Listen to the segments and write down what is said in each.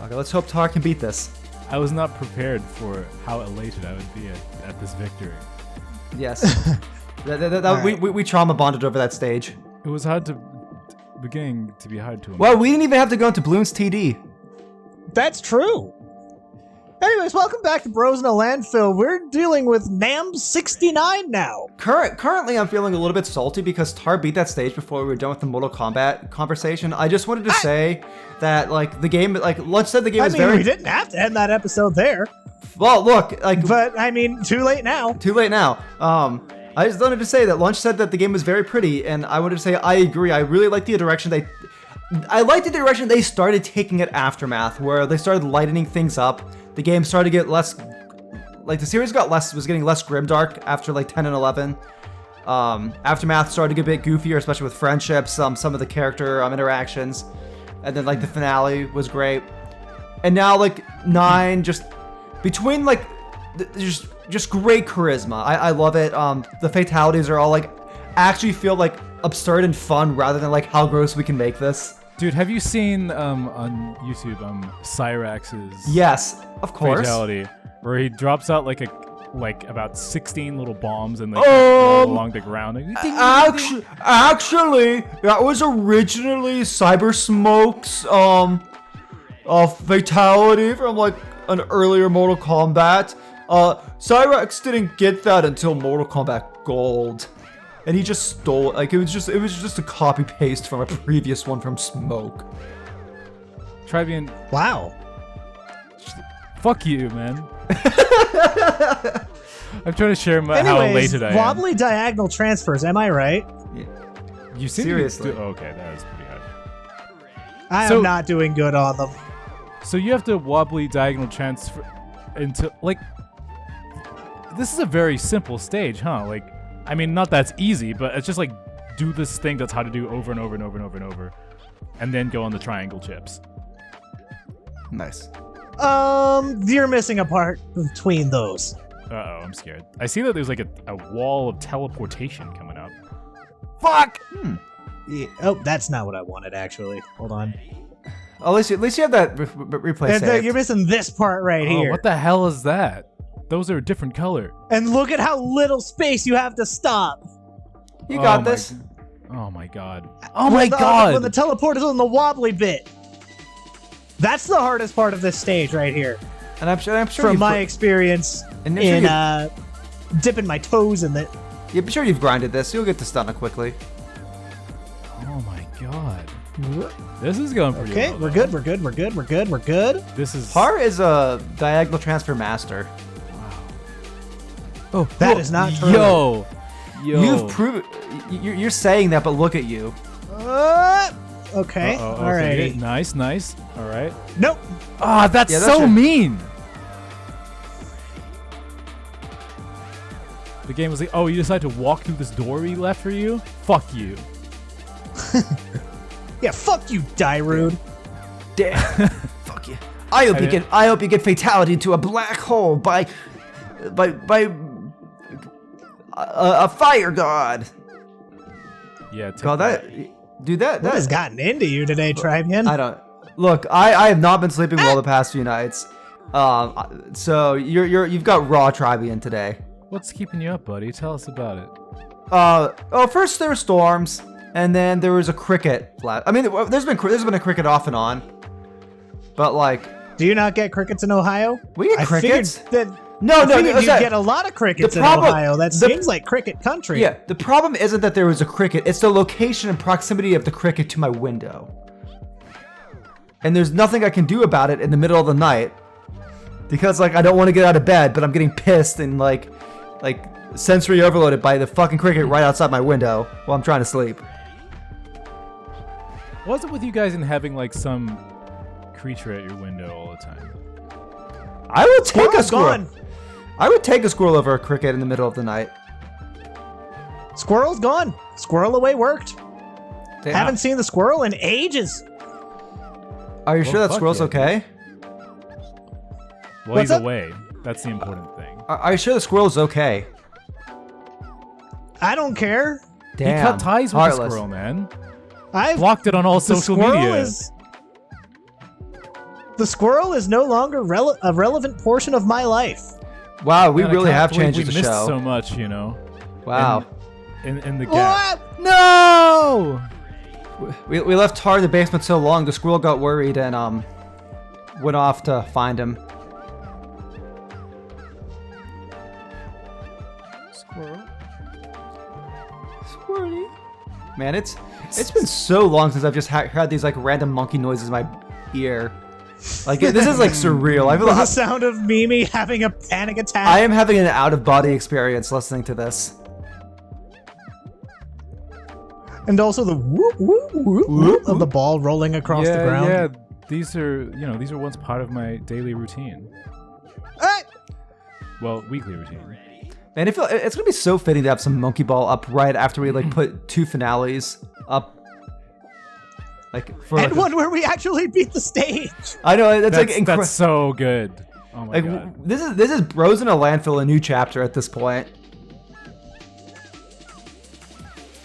Okay, let's hope Tar can beat this. I was not prepared for how elated I would be at this victory. Yes. We trauma bonded over that stage. It was hard to beginning to be hard to imagine. Well, we didn't even have to go into Bloons TD. That's true. Anyways, welcome back to Bros in a Landfill. We're dealing with Nam 69 now. Currently, I'm feeling a little bit salty because Tar beat that stage before we were done with the Mortal Kombat conversation. I just wanted to say that, like, the game, like, Lunch said the game was very... we didn't have to end that episode there. Well, look, like... But, I mean, too late now. Too late now. I just wanted to say that Lunch said that the game was very pretty, and I wanted to say I agree. I really like the direction I liked the direction they started taking at Aftermath, where they started lightening things up. The game started to get less, like the series was getting less grimdark after like 10 and 11. Aftermath started to get a bit goofier, especially with friendships, some of the character interactions, and then like the finale was great. And now like 9, just between like just great charisma. I love it. The fatalities are all like actually feel like absurd and fun rather than like how gross we can make this. Dude, have you seen on YouTube Cyrax's Yes, of course. fatality, where he drops out like about 16 little bombs and they kind of roll along the ground? Actually, that was originally Cyber Smoke's fatality from like an earlier Mortal Kombat. Cyrax didn't get that until Mortal Kombat Gold. And he just stole it. Like it was just a copy paste from a previous one from Smoke. Trybien, Wow. fuck you, man. I'm trying to share how Anyways, elated I am. wobbly diagonal transfers, am I right? You seem Seriously. okay, that was pretty hard. I So- am not doing good on them. So you have to wobbly diagonal transfer into like. This is a very simple stage, huh? Like, I mean, not that's easy, but it's just like do this thing that's how to do over and over and over and over and over, and then go on the triangle chips. Nice. You're missing a part between those. Uh-oh, I'm scared. I see that there's like a wall of teleportation coming up. Fuck! Yeah. Oh, that's not what I wanted, actually. Hold on. At least you have that replay saved. You're missing this part right Oh, here. what the hell is that? Those are a different color. And look at how little space you have to stop. You got this. Oh my god. Oh my When god! the teleport is on the wobbly bit. That's the hardest part of this stage right here. And I'm sure From my experience And I'm sure in dipping my toes in it. I'm sure you've grinded this. You'll get to stun it quickly. Oh my god. This is going pretty Okay, well. we're good, we're good, we're good, we're good, we're good. This is... Har is a diagonal transfer master. Oh, That is not true. Yo! You've proven. You're saying that, but look at you. Okay, Uh-oh, alrighty. okay. Nice, nice. Alright. Nope. Ah, that's Yeah, that's so right. mean! The game was like, oh, you decided to walk through this door we left for you? Fuck you. Yeah, fuck you, Darude. Damn. Fuck you. I hope you get fatality into a black hole by a fire god. Yeah, take God, that What has gotten into you today, Trybien? I don't look. I have not been sleeping well the past few nights. So you've got raw Trybien today. What's keeping you up, buddy? Tell us about it. First there were storms, and then there was a cricket. I mean, there's been a cricket off and on, but like, Do you not get crickets in Ohio? we get I crickets. figured that No, I figured you that- get a lot of crickets the in problem- Ohio. That the- seems like cricket country. Yeah, the problem isn't that there was a cricket, it's the location and proximity of the cricket to my window. And there's nothing I can do about it in the middle of the night. Because like I don't want to get out of bed, but I'm getting pissed and like sensory overloaded by the fucking cricket right outside my window while I'm trying to sleep. What's it with you guys in having like some creature at your window all the time? I would take a Squirrel's squirrel. gone. I would take a squirrel over a cricket in the middle of the night. Squirrel's gone. Squirrel away worked. Damn. Haven't seen the squirrel in ages. Are you sure that fuck squirrel's yeah, okay? Well, What's he's up? away. That's the important thing. Are you sure the squirrel's okay? I don't care. Damn. He cut ties with Heartless. the squirrel, man. I've Blocked it on all the social squirrel media. is The squirrel is no longer a relevant portion of my life. Wow, we Man, I really can't have believe changed we the missed show. so much, you know. Wow. In the gap. What? No! We left Tar in the basement so long, the squirrel got worried and went off to find him. Squirrel. Squirrely. Man, it's been so long since I've just heard these like random monkey noises in my ear. Like this is like surreal. I feel The like sound of Mimi having a panic attack. I am having an out-of-body experience listening to this. And also the whoop, whoop, whoop, whoop of the ball rolling across the ground. Yeah, these are once part of my daily routine. Hey! Well, weekly routine. Man, it's gonna be so fitting to have some monkey ball up right after we like put 2 finales up. Like for And one where we actually beat the stage. I know it's like That's incredible. so good. Oh my Like god. this is Bros in a Landfill, a new chapter at this point.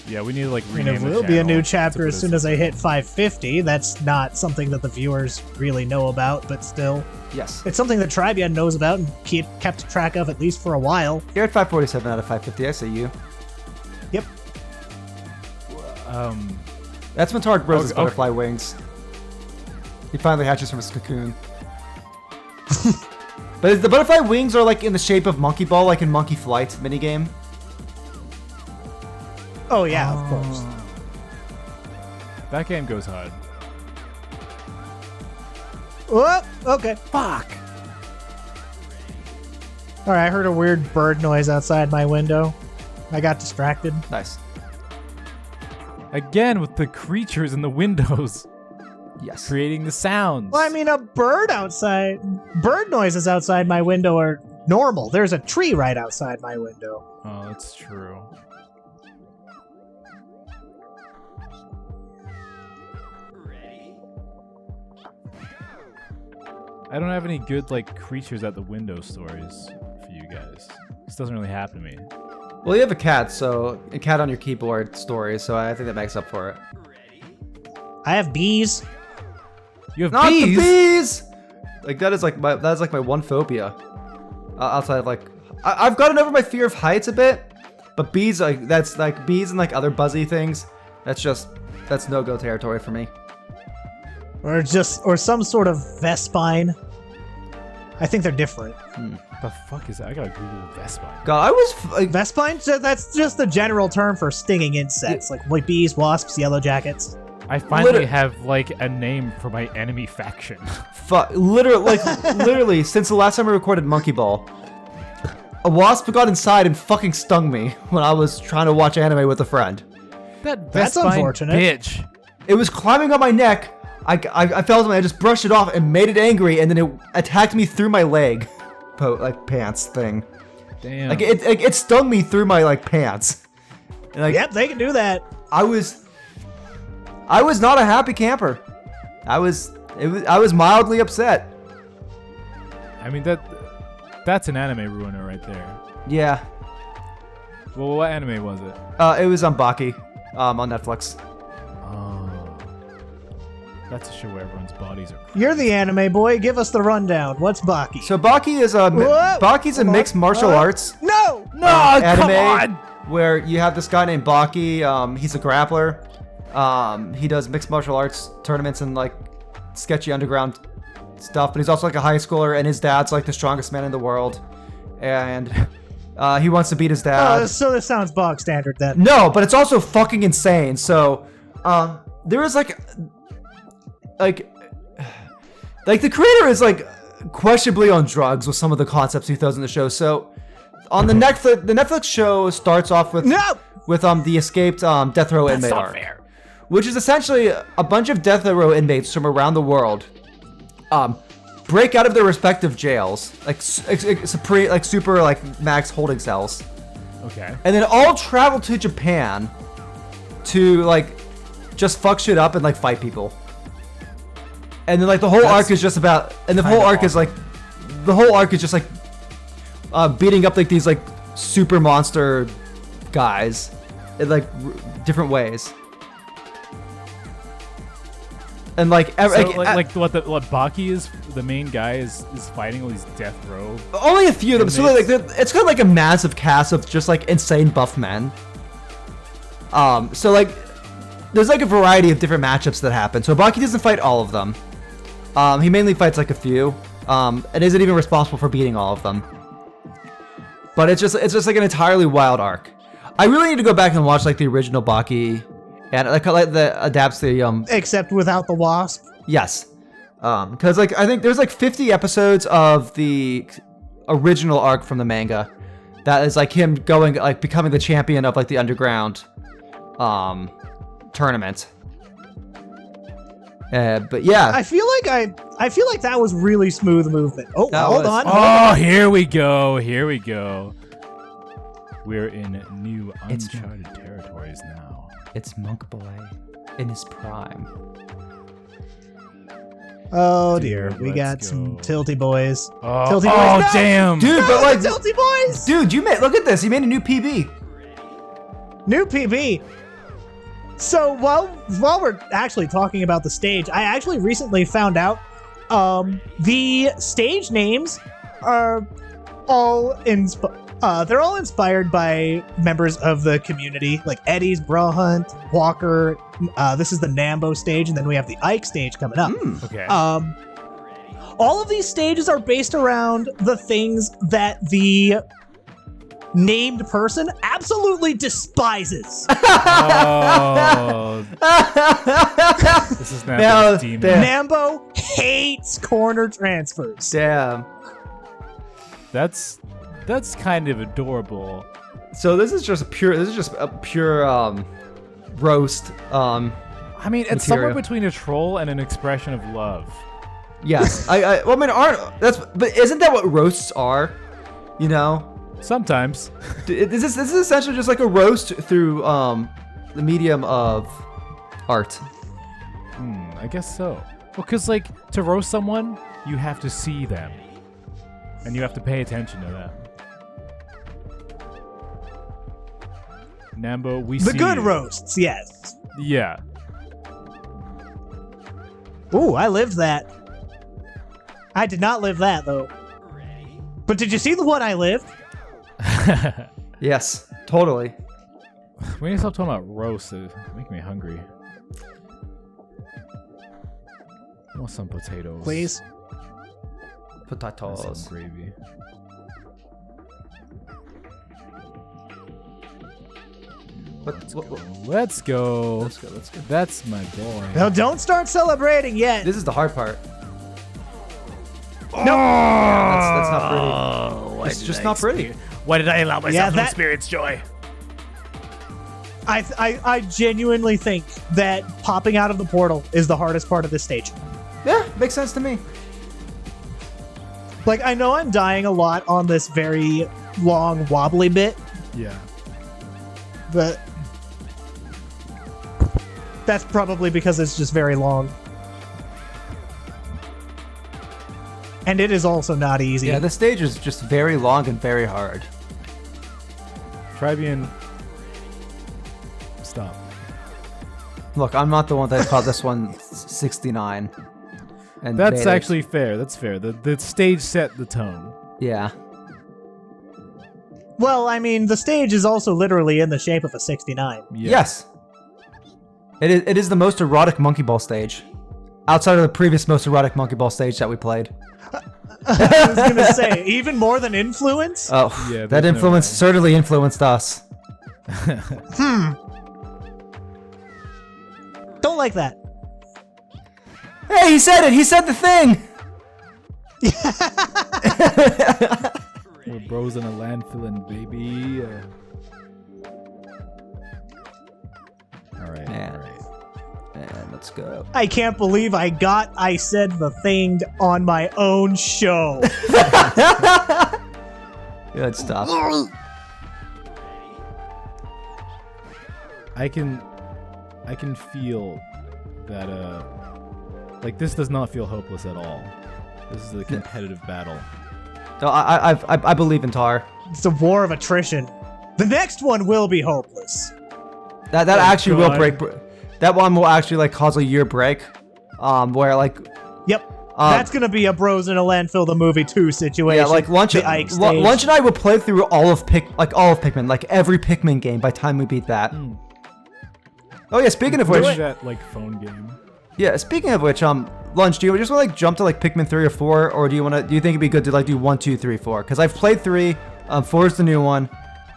Yeah, we need to like I mean, rename it the will be a channel new to chapter put as us- soon as I hit 550. That's not something that the viewers really know about, but still. Yes. It's something that Trybien knows about and kept track of at least for a while. You're at 547 out of 550. I see you. Yep. That's when Tark grows his Okay. butterfly wings. He finally hatches from his cocoon. But the butterfly wings are like in the shape of monkey ball, like in Monkey Flight minigame. Oh, yeah, of course. That game goes hard. Oh, okay. Fuck. Alright, I heard a weird bird noise outside my window. I got distracted. Nice. Again with the creatures in the windows Yes. creating the sounds. Well, I mean, a bird outside. Bird noises outside my window are normal. There's a tree right outside my window. Oh, that's true. I don't have any good like creatures at the window stories for you guys. This doesn't really happen to me. Well, you have a cat, so a cat on your keyboard story, so I think that makes up for it. I have bees. You have Not bees. the bees. Like that is like my one phobia. Outside of like, I've gotten over my fear of heights a bit, but bees that's like bees and like other buzzy things. That's no-go territory for me. Or some sort of Vespine. I think they're different. The fuck is that? I gotta Google Vespine. God, I was like, Vespine? That's just the general term for stinging insects, like white bees, wasps, yellow jackets. I finally Liter- have like a name for my enemy faction. literally since the last time we recorded Monkey Ball, a wasp got inside and fucking stung me when I was trying to watch anime with a friend. That's Vespine unfortunate. bitch. It was climbing up my neck. I felt it. I just brushed it off and made it angry, and then it attacked me through my leg, pants thing. Damn. Like it stung me through my like pants. And, like, Yep, they can do that. I was not a happy camper. I was mildly upset. I mean that's an anime ruiner right there. Yeah. Well, what anime was it? It was on Baki, on Netflix. Oh. That's a show where everyone's bodies are. You're the anime boy. Give us the rundown. What's Baki? So Baki is Whoa! Baki's a Hold on. mixed martial arts No! No, anime where you have this guy named Baki. He's a grappler. He does mixed martial arts tournaments and like sketchy underground stuff, but he's also like a high schooler, and his dad's like the strongest man in the world, and he wants to beat his dad. So this sounds bog standard then. No, but it's also fucking insane. So, there is like the creator is like questionably on drugs with some of the concepts he throws in the show. So, on the Netflix show starts off with No! the escaped death row inmate not arc, fair. which is essentially a bunch of death row inmates from around the world, break out of their respective jails, like super like max holding cells, Okay. and then all travel to Japan to like just fuck shit up and like fight people. And then like the whole arc is just about, and the whole arc is like, just like beating up like these like super monster guys in like different ways. And like, So, what Baki is, the main guy is fighting all these death row. only a few of them. So like, inmates. it's kind of like a massive cast of just like insane buff men. So like, there's like a variety of different matchups that happen. So Baki doesn't fight all of them. He mainly fights like a few. And isn't even responsible for beating all of them. But it's just like an entirely wild arc. I really need to go back and watch like the original Baki, and like the adapts the Except without the wasp. Yes, because like I think there's like 50 episodes of the original arc from the manga that is like him going like becoming the champion of like the underground tournament. But yeah, I feel like that was really smooth movement. Oh, That hold was. on. Oh, here we go. Here we go. We're in new It's uncharted territories now. it's Monk Boy in his prime. Oh Dude, dear, we let's got some go. tilty boys. Oh, Tilty oh boys, no! damn. Dude, No, but like, the tilty boys. dude, look at this. He made a new PB. New PB. So while we're actually talking about the stage, I actually recently found out the stage names are all they're all inspired by members of the community, like Eddie's Bra Hunt, Walker. This is the Nambo stage, and then we have the Ike stage coming up. Okay. All of these stages are based around the things that the named person absolutely despises. Oh. This is now Now, the demon. damn. Nambo hates corner transfers. Damn. That's kind of adorable. So this is just a pure roast. I mean, it's somewhere Material. between a troll and an expression of love. Yes, well, I mean, but isn't that what roasts are? You know, Sometimes. this is essentially just like a roast through the medium of art. I guess so. Well, because, like, to roast someone, you have to see them. And you have to pay attention to them. Nambo, we see The good you. roasts, yes. Yeah. Ooh, I lived that. I did not live that, though. But did you see the one I lived? Yes, totally. We need to stop talking about roast. It's making me hungry. I want some potatoes. Please. And some Potatoes. gravy. Let's go. Let's go. That's my boy. No, don't start celebrating yet. This is the hard part. No. That's not pretty. It's just not pretty. Why did I allow myself Yeah, to that- experience joy? I genuinely think that popping out of the portal is the hardest part of this stage. Yeah, makes sense to me. Like, I know I'm dying a lot on this very long, wobbly bit, Yeah. but that's probably because it's just very long. And it is also not easy. Yeah, the stage is just very long and very hard. Trybien. Stop. Look, I'm not the one that called this one 69. And That's made it. actually fair. That's fair. The stage set the tone. Yeah. Well, I mean, the stage is also literally in the shape of a 69. Yeah. Yes. It is the most erotic Monkey Ball stage. Outside of the previous most erotic Monkey Ball stage that we played. I was gonna say, even more than influence? Oh, Yeah, that there's no influence way. certainly influenced us. Don't like that. Hey, he said it! He said the thing! We're bros in a landfilling, baby. All right. Man. All right. And let's go. I can't believe I said the thing on my own show. Good stuff. I can feel that like this does not feel hopeless at all. This is a competitive battle. No, I believe in Tar. It's a war of attrition. The next one will be hopeless. That actually will God. break. That one will actually like cause a year break. where like Yep. That's gonna be a Bros in a Landfill the movie 2 situation. yeah, like Lunch The Ike stage. Lunch and I would play through all of Pikmin, like every Pikmin game by the time we beat that. Oh yeah, speaking of which, that like phone game. yeah, speaking of which, Lunch, do you just want to like jump to like Pikmin 3 or 4, or do you think it'd be good to like do 1, 2, 3, 4? Because I've played 3, 4 is the new one.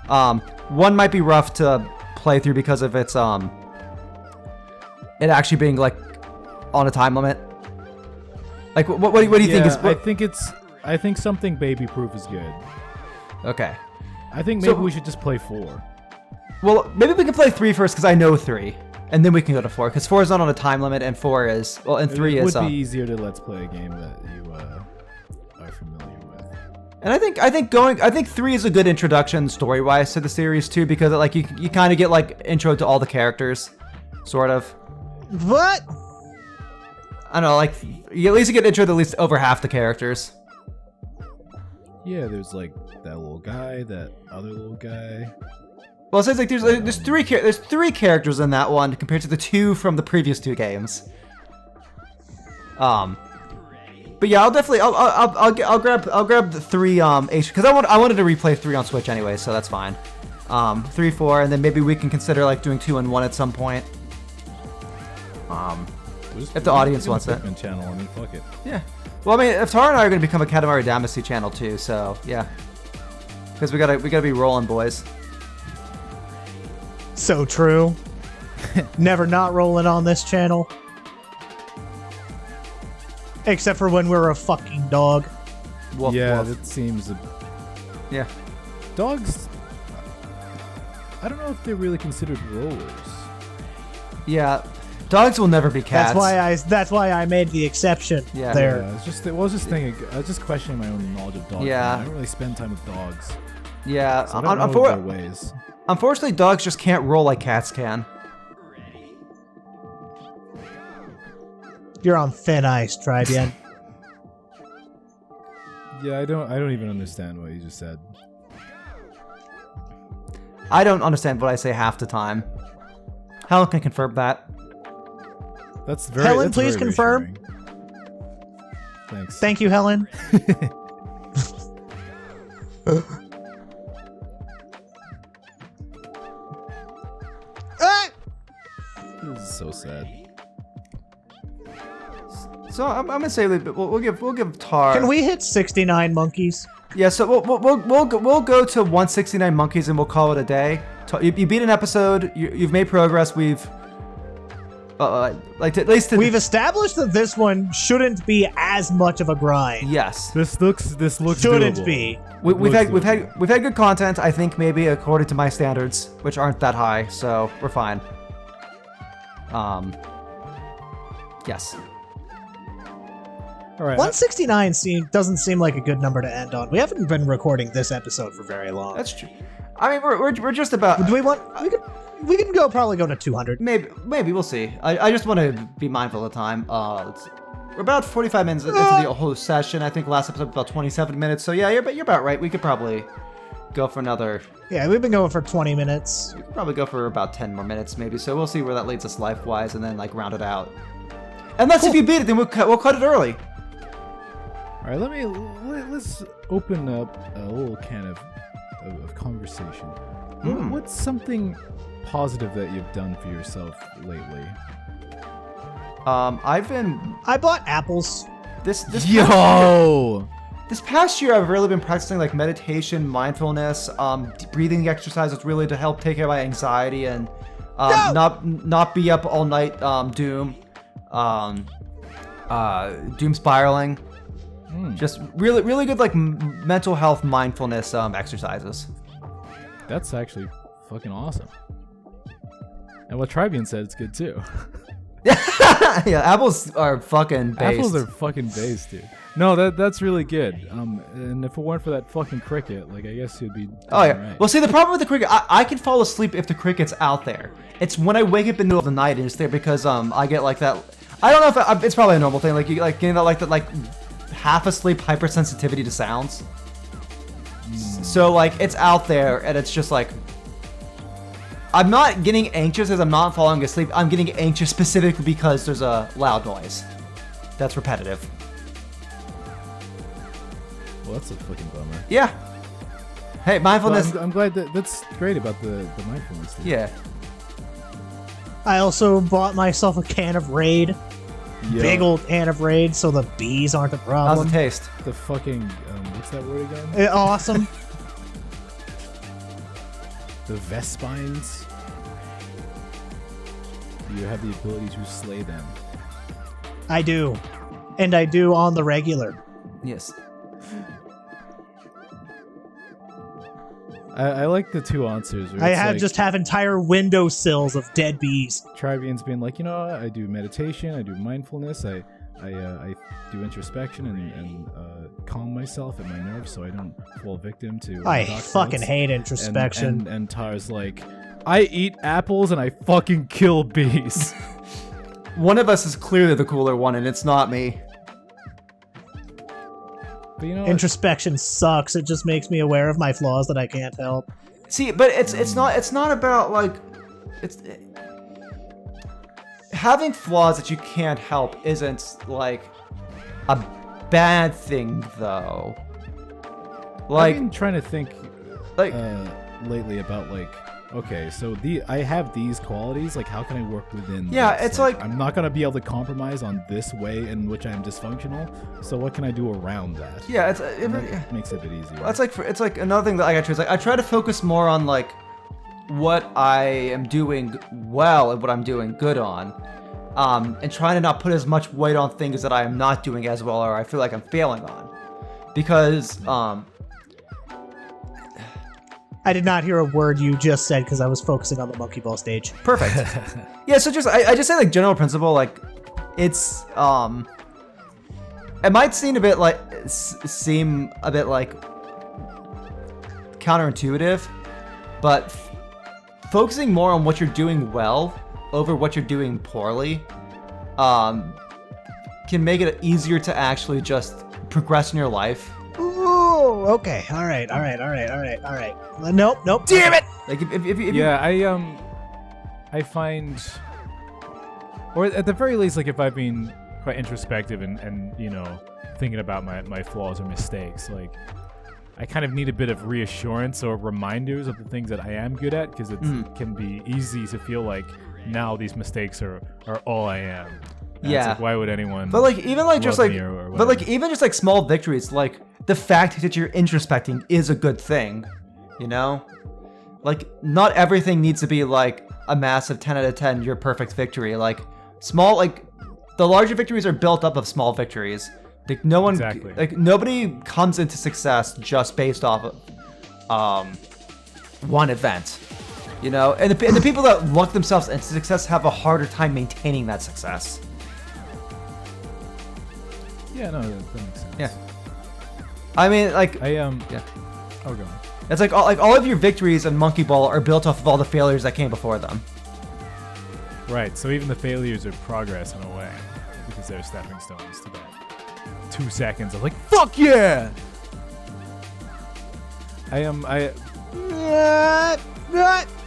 1 might be rough to play through because of its it actually being like on a time limit. Like, what do you think is? I think something baby proof is good. Okay. I think maybe we should just play 4. Well, maybe we can play 3 first because I know 3, and then we can go to 4 because 4 is not on a time limit and 4 is and 3 it is. It would be easier to let's play a game that you are familiar with. And I think 3 is a good introduction story wise to the series too because like you kind of get like intro to all the characters, sort of. What? I don't know, like you at least get intro to at least over half the characters. Yeah, there's like that little guy, that other little guy. Well, it says like there's 3 characters in that one compared to the 2 from the previous 2 games. But yeah, I'll grab the 3 H because I wanted to replay 3 on Switch anyway, so that's fine. 3, 4, and then maybe we can consider like doing 2 and 1 at some point. If the audience wants it. Channel, I mean, fuck it. Yeah. Well, I mean, if Tara and I are going to become a Katamari Damacy channel too, so yeah. Because we gotta be rolling, boys. So true. Never not rolling on this channel. Except for when we're a fucking dog. Woof, yeah, woof. that seems. Yeah. Dogs. I don't know if they're really considered rollers. Yeah. Dogs will never be cats. That's why I made the exception there. Yeah, I was just thinking. I was just questioning my own knowledge of dogs. Yeah. I don't really spend time with dogs. Yeah. So I don't know their ways. Unfortunately, dogs just can't roll like cats can. You're on thin ice, Trybien. Yeah, I don't even understand what you just said. I don't understand what I say half the time. Helen can confirm that. That's very. Helen, that's please very confirm. Thanks. Thank you, Helen. This is so sad. So I'm gonna say we'll give Tar. Can we hit 69 monkeys? Yeah. So we'll go to 169 monkeys and we'll call it a day. You beat an episode. You've made progress. We've like at least we've established that this one shouldn't be as much of a grind. Yes. This looks shouldn't doable. be. We've had good content. I think maybe according to my standards, which aren't that high, so we're fine. Yes. All right. 169 doesn't seem like a good number to end on. We haven't been recording this episode for very long. That's true. I mean, we're just about. Do we want? We can probably go to 200. Maybe we'll see. I just want to be mindful of time. We're about 45 minutes into the whole session. I think last episode was about 27 minutes. So yeah, you're about right. We could probably go for another. Yeah, we've been going for 20 minutes. We could probably go for about 10 more minutes, maybe. So we'll see where that leads us life-wise, and then like round it out. Unless if you beat it, then we'll cut it early. All right, let's open up a little can of conversation. What's something positive that you've done for yourself lately? I bought apples. This past year I've really been practicing like meditation, mindfulness, breathing exercises really to help take care of my anxiety and not be up all night doom spiraling. Just really good like mental health mindfulness exercises. That's actually fucking awesome. And what Trybien said, it's good too. Yeah, apples are fucking based. Apples are fucking based, dude. No, that's really good. And if it weren't for that fucking cricket, like I guess you'd be. Oh yeah. Right. Well, see, the problem with the cricket, I can fall asleep if the cricket's out there. It's when I wake up in the middle of the night and it's there because I get like that. I don't know if it's probably a normal thing. Like you like getting that half asleep hypersensitivity to sounds. So like it's out there and it's just like I'm not getting anxious as I'm not falling asleep. I'm getting anxious specifically because there's a loud noise. That's repetitive. Well, that's a fucking bummer. Yeah. Hey, mindfulness. Well, I'm glad that's great about the mindfulness thing. Yeah. I also bought myself a can of Raid. Yeah. Big old can of Raid, so the bees aren't the How's problem. it taste? The fucking what's that word again? Awesome. The Vespines. You have the ability to slay them. I do. And I do on the regular. Yes. I like the two answers. I just have entire windowsills of dead bees. Tribien's being like, I do meditation, I do mindfulness, I do introspection and calm myself and my nerves so I don't fall victim to. I dark fucking thoughts. hate introspection. And Tar's like, I eat apples and I fucking kill bees. One of us is clearly the cooler one, and it's not me. But you know, Introspection sucks. It just makes me aware of my flaws that I can't help. See, but it's not about like having flaws that you can't help isn't like a bad thing though. Like I've been trying to think like lately about like, okay, so I have these qualities, like how can I work within Yeah, this? it's like I'm not gonna be able to compromise on this way in which I'm dysfunctional, so what can I do around that? yeah, That makes it a bit easier. That's like it's like another thing that I got to is like I try to focus more on like what I am doing well and what I'm doing good on, and trying to not put as much weight on things that I am not doing as well or I feel like I'm failing on, because I did not hear a word you just said because I was focusing on the monkey ball stage. perfect. Yeah, so just I just say like general principle, like it's it might seem a bit like counterintuitive, but focusing more on what you're doing well over what you're doing poorly can make it easier to actually just progress in your life. Ooh, okay. All right. Nope. Damn it! Like if you Yeah, I find, or at the very least, like if I've been quite introspective and thinking about my flaws or mistakes, like I kind of need a bit of reassurance or reminders of the things that I am good at, because it can be easy to feel like now these mistakes are all I am. And Yeah. it's like, why would anyone? But like even like just love like me or but like whatever. even just like small victories, like the fact that you're introspecting is a good thing, you know? Like not everything needs to be like a massive 10 out of 10 your perfect victory. Like small, like the larger victories are built up of small victories. Like no one Exactly. like nobody comes into success just based off of one event. You know? And the people that luck themselves into success have a harder time maintaining that success. Yeah, no, that makes sense. Yeah. I mean, like, Yeah. Oh, go on. it's like all of your victories in Monkey Ball are built off of all the failures that came before them. Right, so even the failures are progress in a way, because they're stepping stones to that 2 seconds of like, fuck yeah!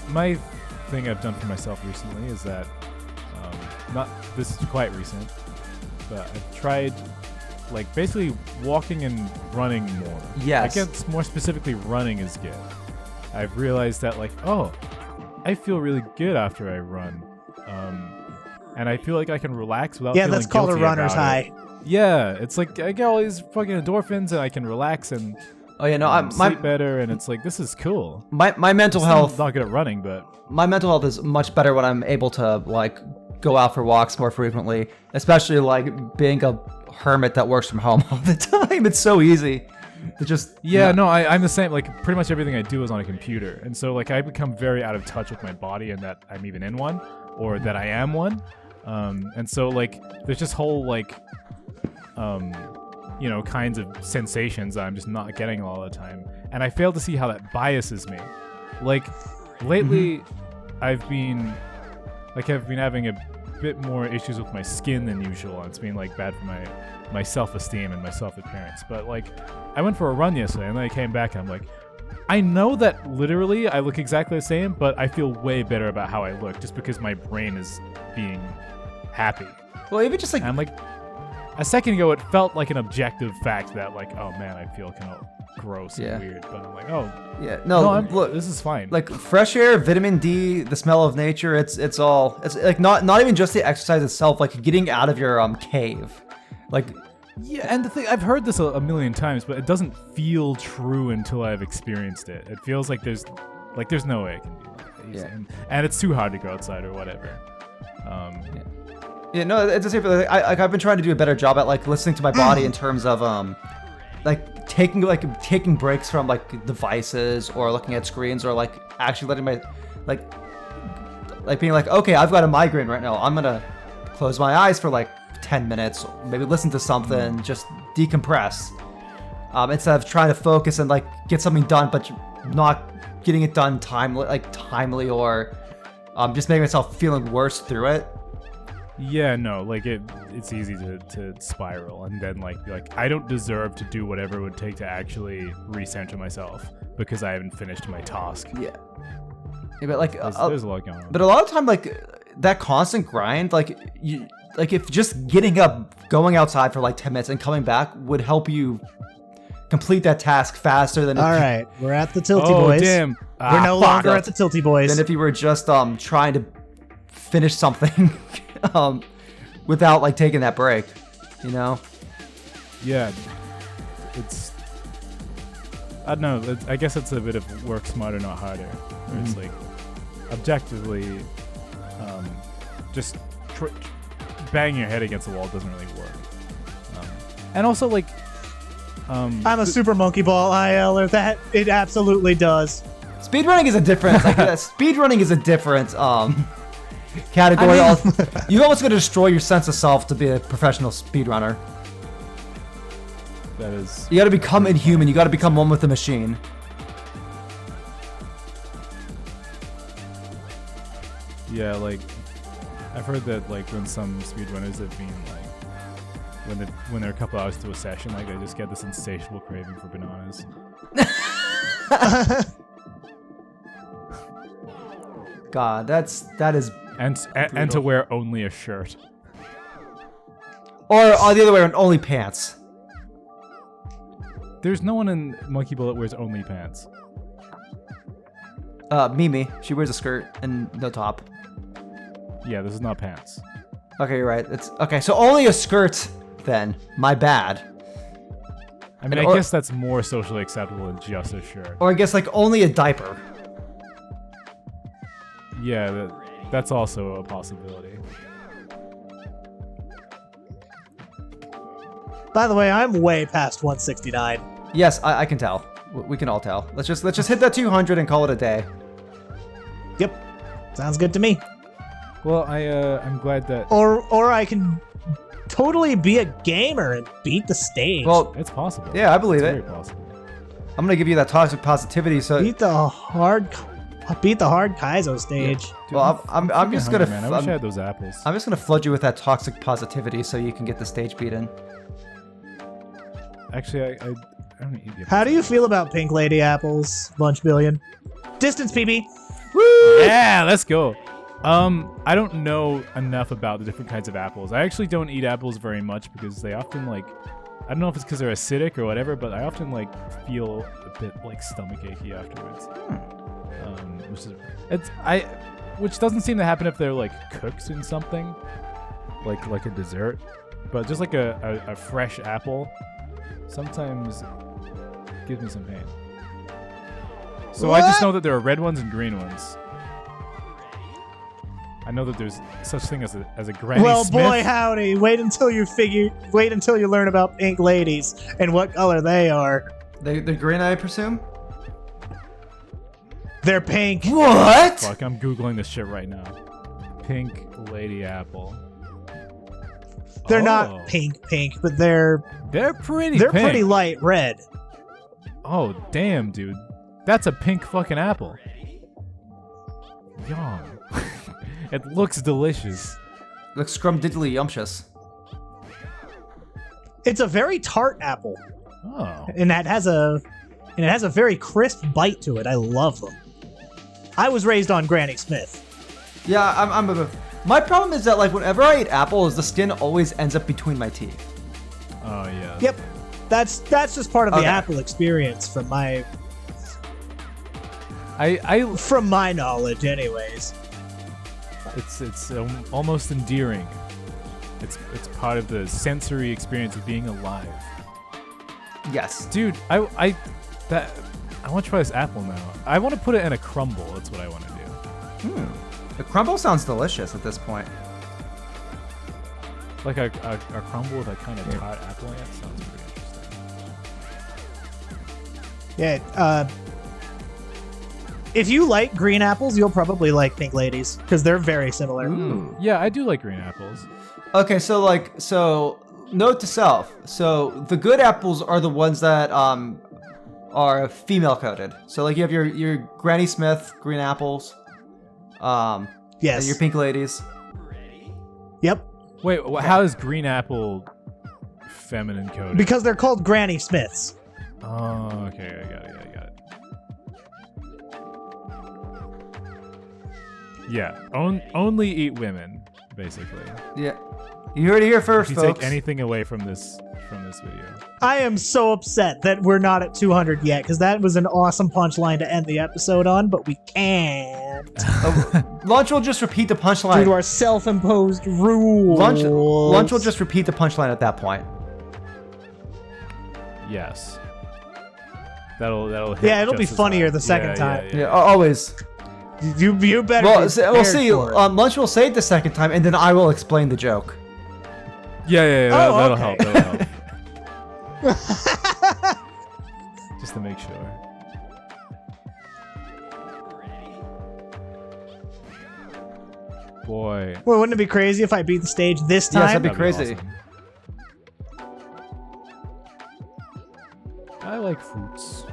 My thing I've done for myself recently is that, this is quite recent, but I've tried, like, basically walking and running more. Yes. I guess more specifically running is good. I've realized that, like, I feel really good after I run. And I feel like I can relax without feeling that's called a guilty runner's about high. it. Yeah, it's like I get all these fucking endorphins and I can relax and Oh yeah, no, sleep better, and it's like, this is cool. my mental Still health not good at running, but my mental health is much better when I'm able to like go out for walks more frequently, especially like being a hermit that works from home all the time. It's so easy to just I'm the same. Like pretty much everything I do is on a computer, and so like I become very out of touch with my body and that I'm even in one or that I am one. And so like there's just whole like kinds of sensations that I'm just not getting all the time, and I fail to see how that biases me. Like lately I've been having a bit more issues with my skin than usual, and it's been like bad for my self-esteem and my self-appearance. But like I went for a run yesterday and then I came back and I'm like, I know that literally I look exactly the same, but I feel way better about how I look just because my brain is being happy. Well, even just like And I'm like, a second ago, it felt like an objective fact that like, oh man, I feel kind of gross Yeah. and weird. But I'm like, oh, yeah, look, this is fine. like fresh air, vitamin D, the smell of nature. It's like not even just the exercise itself. Like getting out of your cave, like. Yeah, and the thing, I've heard this a million times, but it doesn't feel true until I've experienced it. It feels like there's no way I can do that. Yeah. And it's too hard to go outside or whatever. Yeah, no, it's the same. I've been trying to do a better job at like listening to my body in terms of like taking breaks from like devices or looking at screens or like actually letting my like being like, okay, I've got a migraine right now. I'm gonna close my eyes for like 10 minutes, maybe listen to something, just decompress. Instead of trying to focus and like get something done, but not getting it done timely or just making myself feeling worse through it. Yeah, no, like it's easy to spiral and then like be like, I don't deserve to do whatever it would take to actually recenter myself because I haven't finished my task. Yeah, but like there's a lot going on. But a lot of time, like that constant grind, like if just getting up, going outside for like 10 minutes and coming back would help you complete that task faster than. All right, we're at the Tilty oh, Boys. Damn. We're no longer at the Tilty Boys. Than if you were just trying to finish something without like taking that break, you know? Yeah, it's. I don't know. I guess it's a bit of work smarter, not harder. Where it's like objectively, just banging your head against the wall doesn't really work. And also, like, I'm a super monkey ball ILer. That it absolutely does. Speedrunning is a different. Speedrunning is a different category. You almost got to destroy your sense of self to be a professional speedrunner. That is. You got to become inhuman. You got to become one with the machine. Yeah, like I've heard that like when some speedrunners have been like when they're a couple hours to a session, like they just get this insatiable craving for bananas. God, that is. And to wear only a shirt. Or the other way around, only pants. There's no one in Monkey Ball that wears only pants. Mimi, she wears a skirt and no top. Yeah, this is not pants. Okay, you're right. It's okay. So only a skirt then. My bad. I mean, I guess that's more socially acceptable than just a shirt. Or I guess like only a diaper. Yeah, that's also a possibility. By the way, I'm way past 169. Yes, I can tell. We can all tell. Let's just hit that 200 and call it a day. Yep, sounds good to me. Well, I'm glad that. Or I can totally be a gamer and beat the stage. Well, it's possible. Yeah, I believe it. Very possible. I'm gonna give you that toxic positivity. So beat the hard Kaizo stage. Dude, well, I'm just hungry, gonna. man. I wish I had those apples. I'm just gonna flood you with that toxic positivity so you can get the stage beaten. Actually, I don't eat the How do you feel about pink lady apples, Lunchbillion? Distance, PB. Woo! Yeah, let's go. I don't know enough about the different kinds of apples. I actually don't eat apples very much because they often like, I don't know if it's because they're acidic or whatever, but I often like feel a bit like stomach achy afterwards. Which doesn't seem to happen if they're like cooked in something, like a dessert, but just like a fresh apple sometimes gives me some pain. So I just know that there are red ones and green ones. I know that there's such thing as a Granny Well, Smith. boy, howdy! Wait until you learn about pink ladies and what color they are. They're green, I presume. They're pink. What? Fuck, I'm googling this shit right now. Pink lady apple. They're not pink, but they're pretty. They're pink. pretty light red. Oh damn, dude, that's a pink fucking apple. Yum. It looks delicious. Looks scrumdiddly yumptious. It's a very tart apple. Oh. And that has a and it has a very crisp bite to it. I love them. I was raised on Granny Smith. Yeah, my problem is that like whenever I eat apples, the skin always ends up between my teeth. Oh yeah. Yep, that's just part of the Okay. apple experience from my I from my knowledge, anyways. it's almost endearing. It's part of the sensory experience of being alive. Yes. Dude, I want to try this apple now. I want to put it in a crumble. That's what I want to do. The crumble sounds delicious at this point. Like a crumble with a kind of tart apple in it sounds pretty interesting. Yeah. If you like green apples, you'll probably like pink ladies because they're very similar. Yeah, I do like green apples. Okay, so note to self. So the good apples are the ones that are female coated. So like you have your Granny Smith green apples. Yes. And your pink ladies. Yep. Wait, how is green apple feminine coded? Because they're called Granny Smiths. Oh, okay, I got it. Yeah, only eat women, basically. Yeah. You heard it here first, If you folks. take anything away from this video. I am so upset that we're not at 200 yet because that was an awesome punchline to end the episode on, but we can't Lunch will just repeat the due punchline. to our self-imposed rules. Lunch will just repeat the punchline at that point. Yes. That'll hit. Yeah, it'll be just as funnier hard. the second time. Yeah, always. You better. Well, be we'll see. prepared for it. Lunch will say it the second time, and then I will explain the joke. Yeah, Oh, that'll okay. help. That'll help. Just to make sure. Boy. Well, wouldn't it be crazy if I beat the stage this time? Yes, that'd be That'd crazy. awesome. I like fruits.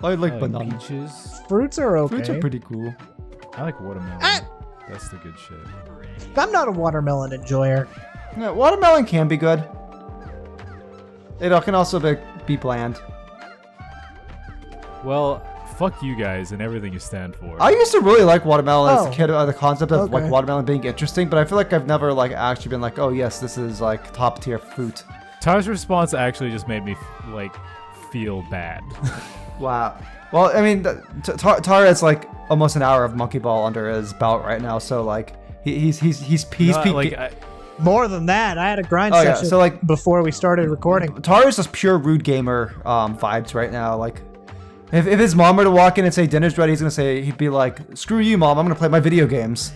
I I like peaches. Fruits are okay. Fruits are pretty cool. I like watermelon. Ah! That's the good shit. I'm not a watermelon enjoyer. Yeah, watermelon can be good. It can also be bland. Well, fuck you guys and everything you stand for. I used to really like watermelon as a Oh. kid. The concept of like Okay. watermelon being interesting, but I feel like I've never like actually been like, oh yes, this is like top tier fruit. Tar's response actually just made me feel bad. Wow. Well, I mean, Tar has like almost an hour of Monkey Ball under his belt right now, so like he's Not, peak. like, More than that, I had a grind Oh, yeah, session so, like- before we started recording. Tar is just pure rude gamer vibes right now. Like, if his mom were to walk in and say dinner's ready, he'd be like, "Screw you, mom! I'm gonna play my video games."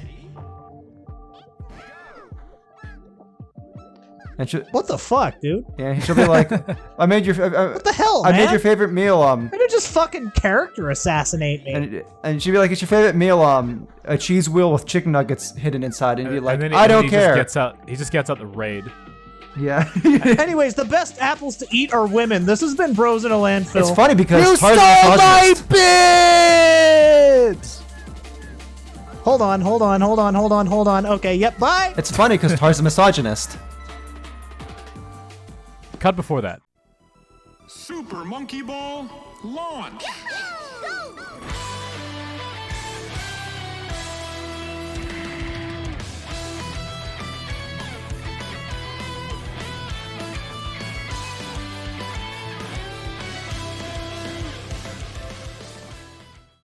And What the fuck, dude? she'll be like, "I made your What the hell, I man? made your favorite meal Why did you just fucking character assassinate me? and she'd be like, "It's your favorite meal a cheese wheel with chicken nuggets hidden inside," and he'd be like, and then "I don't he care." He just gets out the raid. Yeah. Anyways, the best apples to eat are women. This has been Bros in a Landfill. It's funny because You Tar's stole a my misogynist. Hold on. Okay, yep, bye. It's funny because Tar's a misogynist. Cut before that. Super Monkey Ball launch!